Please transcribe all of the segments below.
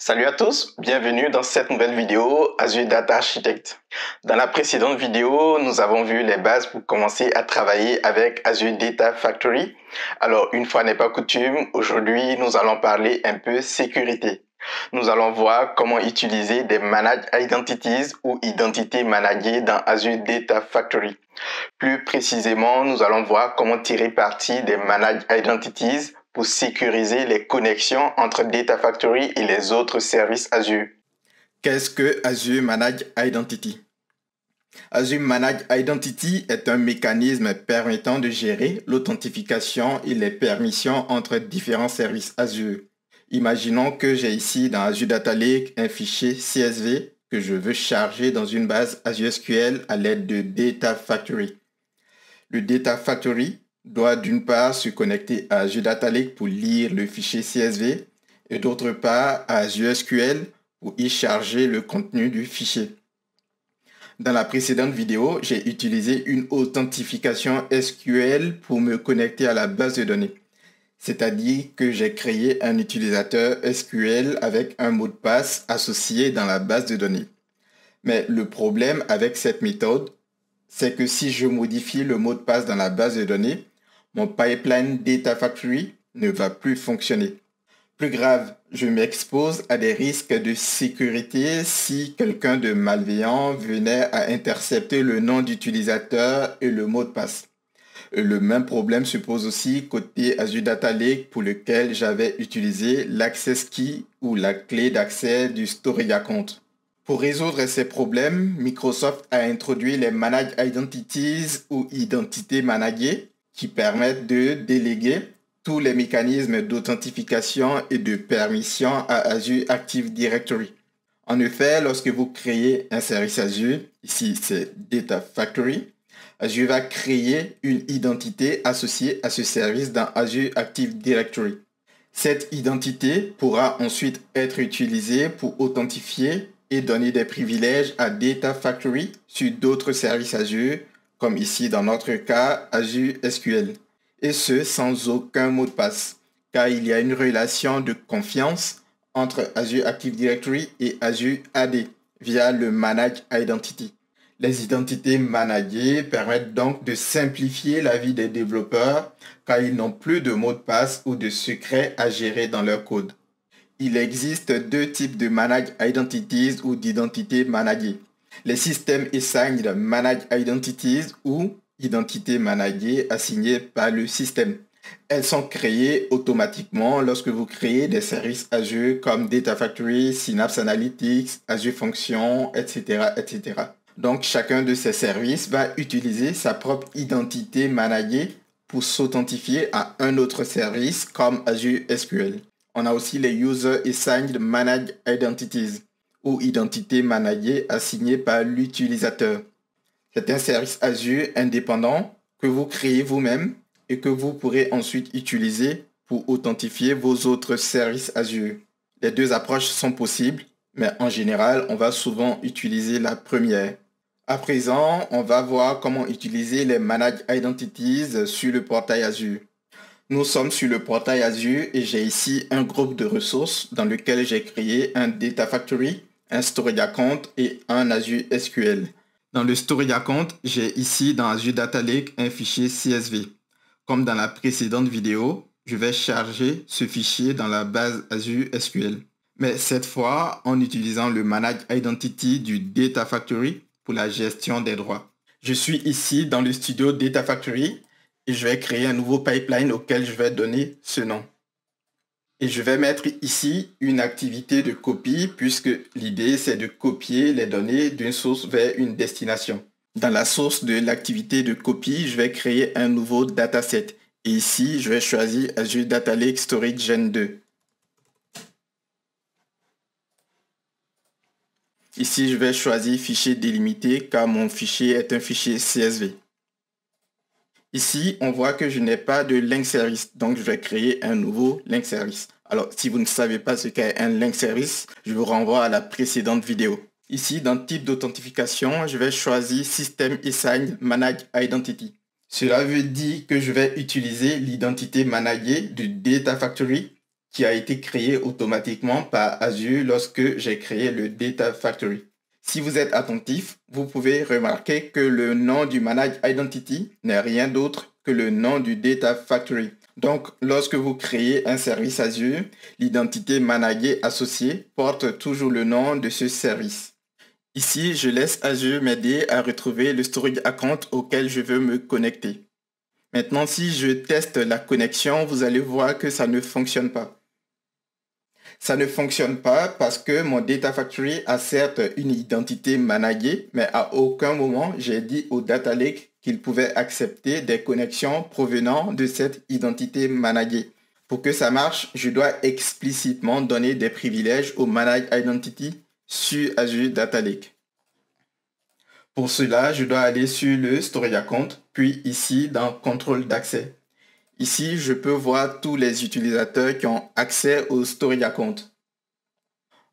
Salut à tous, bienvenue dans cette nouvelle vidéo Azure Data Architect. Dans la précédente vidéo, nous avons vu les bases pour commencer à travailler avec Azure Data Factory. Alors, une fois n'est pas coutume, aujourd'hui, nous allons parler un peu sécurité. Nous allons voir comment utiliser des Managed Identities ou identités managées dans Azure Data Factory. Plus précisément, nous allons voir comment tirer parti des Managed Identities pour sécuriser les connexions entre Data Factory et les autres services Azure. Qu'est-ce que Azure Managed Identity? Azure Managed Identity est un mécanisme permettant de gérer l'authentification et les permissions entre différents services Azure. Imaginons que j'ai ici dans Azure Data Lake un fichier CSV que je veux charger dans une base Azure SQL à l'aide de Data Factory. Le Data Factory doit d'une part se connecter à Azure Data Lake pour lire le fichier CSV et d'autre part à Azure SQL pour y charger le contenu du fichier. Dans la précédente vidéo, j'ai utilisé une authentification SQL pour me connecter à la base de données. C'est-à-dire que j'ai créé un utilisateur SQL avec un mot de passe associé dans la base de données. Mais le problème avec cette méthode, c'est que si je modifie le mot de passe dans la base de données, mon pipeline Data Factory ne va plus fonctionner. Plus grave, je m'expose à des risques de sécurité si quelqu'un de malveillant venait à intercepter le nom d'utilisateur et le mot de passe. Le même problème se pose aussi côté Azure Data Lake pour lequel j'avais utilisé l'Access Key ou la clé d'accès du Storage Account. Pour résoudre ces problèmes, Microsoft a introduit les Managed Identities ou identités managées qui permettent de déléguer tous les mécanismes d'authentification et de permission à Azure Active Directory. En effet, lorsque vous créez un service Azure, ici c'est Data Factory, Azure va créer une identité associée à ce service dans Azure Active Directory. Cette identité pourra ensuite être utilisée pour authentifier et donner des privilèges à Data Factory sur d'autres services Azure, comme ici dans notre cas Azure SQL. Et ce, sans aucun mot de passe, car il y a une relation de confiance entre Azure Active Directory et Azure AD via le Managed Identity. Les identités managées permettent donc de simplifier la vie des développeurs car ils n'ont plus de mots de passe ou de secrets à gérer dans leur code. Il existe deux types de Managed Identities ou d'identités managées. Les systèmes assigned Managed Identities ou identités managées assignées par le système. Elles sont créées automatiquement lorsque vous créez des services Azure comme Data Factory, Synapse Analytics, Azure Functions, etc., etc. Donc, chacun de ces services va utiliser sa propre identité managée pour s'authentifier à un autre service comme Azure SQL. On a aussi les User Assigned Managed Identities ou identités managées assignées par l'utilisateur. C'est un service Azure indépendant que vous créez vous-même et que vous pourrez ensuite utiliser pour authentifier vos autres services Azure. Les deux approches sont possibles, mais en général, on va souvent utiliser la première. À présent, on va voir comment utiliser les Managed Identities sur le portail Azure. Nous sommes sur le portail Azure et j'ai ici un groupe de ressources dans lequel j'ai créé un Data Factory, un Storage Account et un Azure SQL. Dans le Storage Account, j'ai ici dans Azure Data Lake un fichier CSV. Comme dans la précédente vidéo, je vais charger ce fichier dans la base Azure SQL. Mais cette fois, en utilisant le Managed Identity du Data Factory pour la gestion des droits. Je suis ici dans le studio Data Factory et je vais créer un nouveau pipeline auquel je vais donner ce nom. Et je vais mettre ici une activité de copie puisque l'idée c'est de copier les données d'une source vers une destination. Dans la source de l'activité de copie, je vais créer un nouveau dataset. Et ici, je vais choisir Azure Data Lake Storage Gen 2. Ici, je vais choisir fichier délimité car mon fichier est un fichier CSV. Ici, on voit que je n'ai pas de link service, donc je vais créer un nouveau link service. Alors, si vous ne savez pas ce qu'est un link service, je vous renvoie à la précédente vidéo. Ici, dans type d'authentification, je vais choisir System Assigned Managed Identity. Cela veut dire que je vais utiliser l'identité managée du Data Factory qui a été créé automatiquement par Azure lorsque j'ai créé le Data Factory. Si vous êtes attentif, vous pouvez remarquer que le nom du Manage Identity n'est rien d'autre que le nom du Data Factory. Donc, lorsque vous créez un service Azure, l'identité managée associée porte toujours le nom de ce service. Ici, je laisse Azure m'aider à retrouver le storage account auquel je veux me connecter. Maintenant, si je teste la connexion, vous allez voir que ça ne fonctionne pas. Ça ne fonctionne pas parce que mon Data Factory a certes une identité managée, mais à aucun moment j'ai dit au Data Lake qu'il pouvait accepter des connexions provenant de cette identité managée. Pour que ça marche, je dois explicitement donner des privilèges au Manage Identity sur Azure Data Lake. Pour cela, je dois aller sur le Storage Account, puis ici dans Contrôle d'accès. Ici, je peux voir tous les utilisateurs qui ont accès au Storage Account.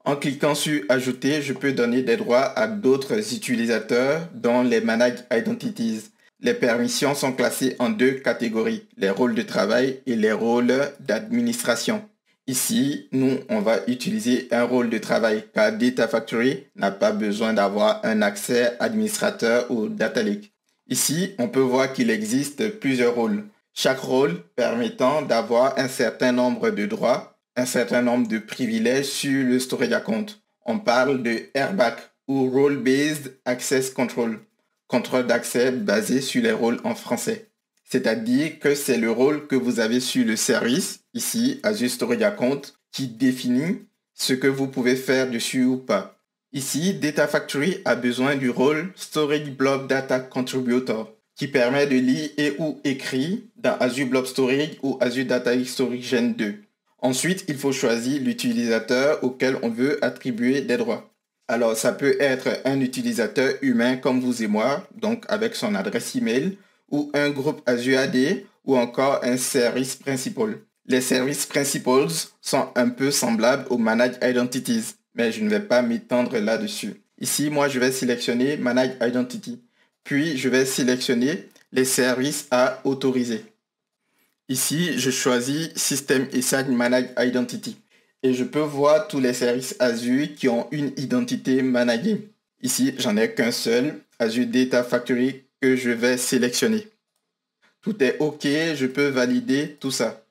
En cliquant sur Ajouter, je peux donner des droits à d'autres utilisateurs dont les Manage Identities. Les permissions sont classées en deux catégories, les rôles de travail et les rôles d'administration. Ici, nous, on va utiliser un rôle de travail car Data Factory n'a pas besoin d'avoir un accès administrateur au Data Lake. Ici, on peut voir qu'il existe plusieurs rôles. Chaque rôle permettant d'avoir un certain nombre de droits, un certain nombre de privilèges sur le storage account. On parle de RBAC ou Role Based Access Control, contrôle d'accès basé sur les rôles en français. C'est-à-dire que c'est le rôle que vous avez sur le service, ici Azure Storage Account, qui définit ce que vous pouvez faire dessus ou pas. Ici, Data Factory a besoin du rôle Storage Blob Data Contributor, qui permet de lire et ou écrire dans Azure Blob Storage ou Azure Data Lake Storage Gen 2. Ensuite, il faut choisir l'utilisateur auquel on veut attribuer des droits. Alors, ça peut être un utilisateur humain comme vous et moi, donc avec son adresse email, ou un groupe Azure AD, ou encore un service principal. Les services principals sont un peu semblables aux Manage Identities, mais je ne vais pas m'étendre là-dessus. Ici, moi, je vais sélectionner Manage Identity. Puis, je vais sélectionner les services à autoriser. Ici, je choisis System Assign Manage Identity. Et je peux voir tous les services Azure qui ont une identité managée. Ici, j'en ai qu'un seul, Azure Data Factory, que je vais sélectionner. Tout est OK, je peux valider tout ça.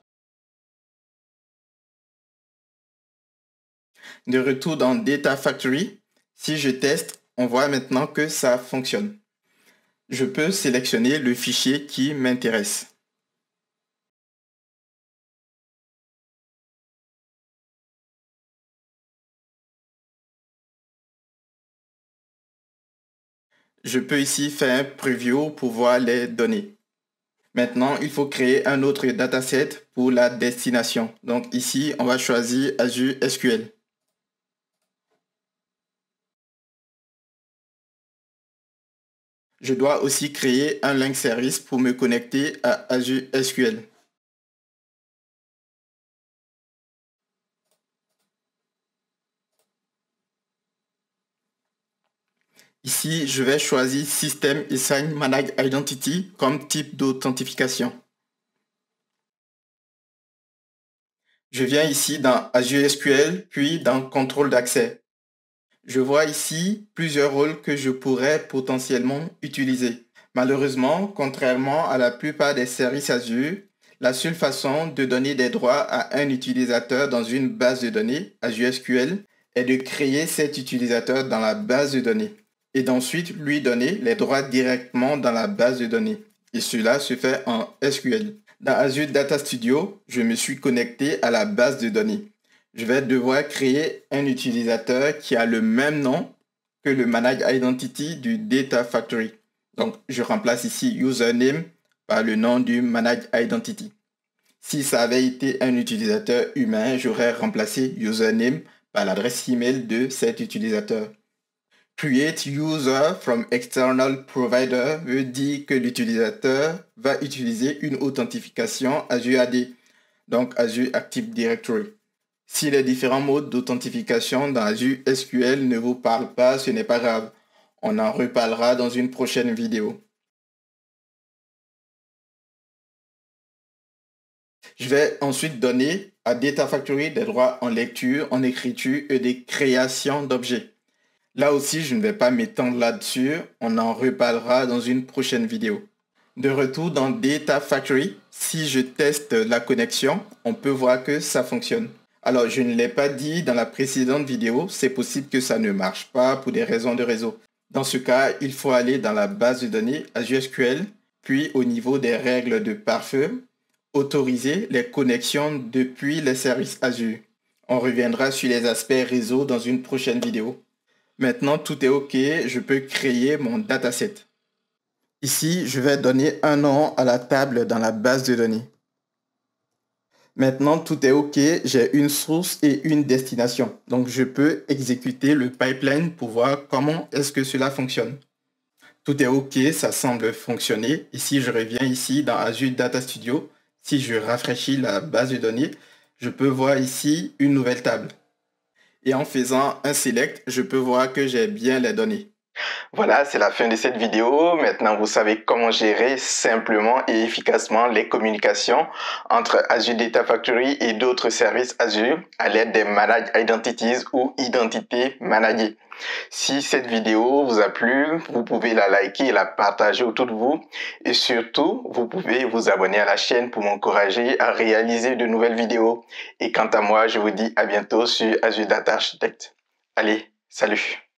De retour dans Data Factory, si je teste, on voit maintenant que ça fonctionne. Je peux sélectionner le fichier qui m'intéresse. Je peux ici faire un preview pour voir les données. Maintenant, il faut créer un autre dataset pour la destination. Donc ici, on va choisir Azure SQL. Je dois aussi créer un link service pour me connecter à Azure SQL. Ici, je vais choisir System Assign Manage Identity comme type d'authentification. Je viens ici dans Azure SQL, puis dans Contrôle d'accès. Je vois ici plusieurs rôles que je pourrais potentiellement utiliser. Malheureusement, contrairement à la plupart des services Azure, la seule façon de donner des droits à un utilisateur dans une base de données, Azure SQL, est de créer cet utilisateur dans la base de données et d'ensuite lui donner les droits directement dans la base de données. Et cela se fait en SQL. Dans Azure Data Studio, je me suis connecté à la base de données. Je vais devoir créer un utilisateur qui a le même nom que le Manage Identity du Data Factory. Donc, je remplace ici username par le nom du Manage Identity. Si ça avait été un utilisateur humain, j'aurais remplacé username par l'adresse email de cet utilisateur. Create user from external provider veut dire que l'utilisateur va utiliser une authentification Azure AD, donc Azure Active Directory. Si les différents modes d'authentification dans Azure SQL ne vous parlent pas, ce n'est pas grave. On en reparlera dans une prochaine vidéo. Je vais ensuite donner à Data Factory des droits en lecture, en écriture et des créations d'objets. Là aussi, je ne vais pas m'étendre là-dessus, on en reparlera dans une prochaine vidéo. De retour dans Data Factory, si je teste la connexion, on peut voir que ça fonctionne. Alors, je ne l'ai pas dit dans la précédente vidéo, c'est possible que ça ne marche pas pour des raisons de réseau. Dans ce cas, il faut aller dans la base de données Azure SQL, puis au niveau des règles de pare-feu, autoriser les connexions depuis les services Azure. On reviendra sur les aspects réseau dans une prochaine vidéo. Maintenant, tout est OK, je peux créer mon dataset. Ici, je vais donner un nom à la table dans la base de données. Maintenant, tout est OK, j'ai une source et une destination. Donc, je peux exécuter le pipeline pour voir comment est-ce que cela fonctionne. Tout est OK, ça semble fonctionner. Ici, je reviens ici dans Azure Data Studio. Si je rafraîchis la base de données, je peux voir ici une nouvelle table. Et en faisant un select, je peux voir que j'ai bien les données. Voilà, c'est la fin de cette vidéo. Maintenant, vous savez comment gérer simplement et efficacement les communications entre Azure Data Factory et d'autres services Azure à l'aide des Managed Identities ou identités managées. Si cette vidéo vous a plu, vous pouvez la liker et la partager autour de vous. Et surtout, vous pouvez vous abonner à la chaîne pour m'encourager à réaliser de nouvelles vidéos. Et quant à moi, je vous dis à bientôt sur Azure Data Architect. Allez, salut!